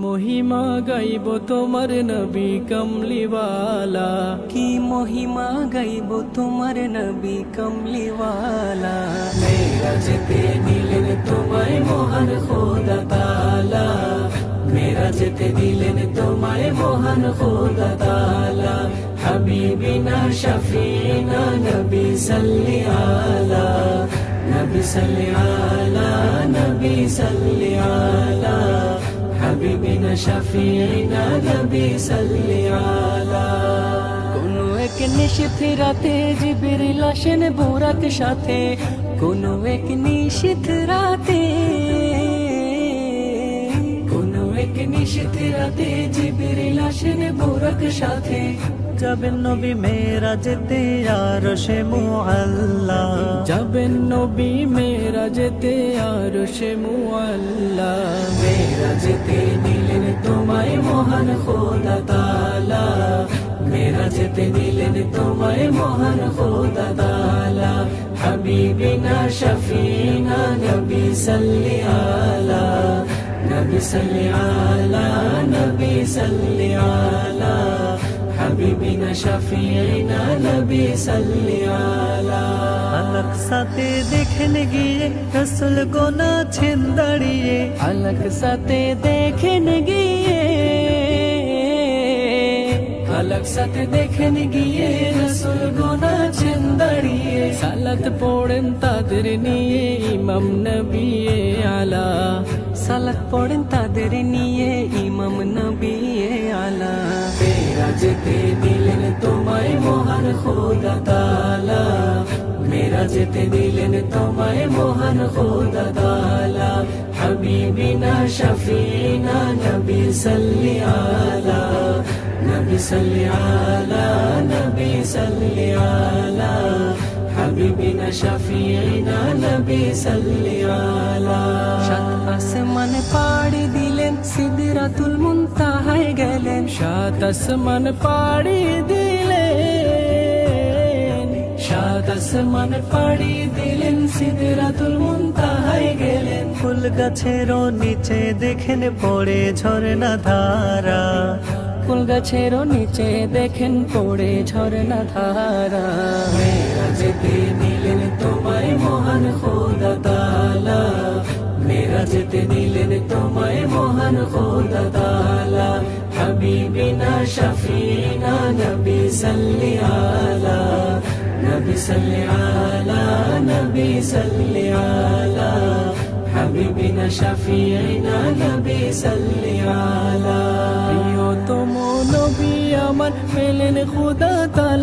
মহিমা গাইব তোমার নবী কমলিওয়ালা, কি মহিমা গাইব তোমার নবী কমলিওয়ালা। মেরাজেতে দিলেন তোমায় মহান খোদা তাআলা, মেরাজেতে দিলেন তোমায় মহান খোদা তাআলা। হাবিবিনা শফিনা নবী সাল্লি আলা, নবী সাল্লি আলা, নবী সাল্লি আলা। হাবিবিনা শফিনা নবী সাল্লি আলা। কোনো এক নিশীথ রাতে জিবরিল আসেন বুরাক সাথে, কোনো এক নিশীথ রাতে, কোনো এক নিশীথ রাতে জিবরিল আসেন বুরাক সাথে। যাবেন নবী মেরাজেতে আরশে মুআল্লা, যাবেন নবী মেরাজেতে আরশে মুআল্লা। মেরাজেতে দিলেন তোমায় মহান খোদা তাআলা, মেরাজেতে দিলেন তোমায় মহান খোদা তাআলা। হাবিবিনা শফিনা নবী সাল্লি আলা, নবী সাল্লি আলা, নবী সাল্লি আলা। হাবিবিনা শফিনা নবী সাল্লি আলা। আলাক সাথে দেখেন গিয়ে রসুল গোনাছেন দাঁড়িয়ে, আলাক সাথে দেখেন গিয়ে, আলাক সাথে দেখেন গিয়ে রসুল গোনাছেন দাঁড়িয়ে। সালাত পড়েন তাদের নিয়ে ইমাম নবী আলা, সালাত পড়েন তাদের নিয়ে ইমাম নবী আলা। মেরাজেতে দিলেন তোমায় মহান খোদা তাআলা, মেরাজেতে দিলেন তোমায় মহান খোদা তাআলা। হাবিবিনা শফিনা নবী সাল্লি আলা, নবী সাল্লি আলা, নবী সাল্লি আলা। হাবিবিনা শফিনা নবী সাল্লি আলা। সাত আসমান পাড়ি দিলেন সিদরাতুল মুনতাহায় গেলেন, সাত আসমান পাড়ি দিলেন, সাত আসমান পাড়ি দিলেন সিদরাতুল মুনতাহায় গেলেন। ফুল গাছেরও নিচে দেখেন পড়ে ঝরনা ধারা, ফুল গাছেরও নিচে দেখেন পড়ে ঝরনা ধারা। মেরাজেতে দিলেন তোমায় মহান খোদা তাআলা, মেরাজেতে দিলেন তোমায় মহান খোদা তাআলা। হাবিবিনা শফিনা নবী সাল্লি আলা, নবী সাল্লি আলা, নবী সাল্লি আলা। হাবিবিনা শফিনা নবী সাল্লি আলা। প্রিয়তম নবী আমার পেলেন খোদা তাআলা।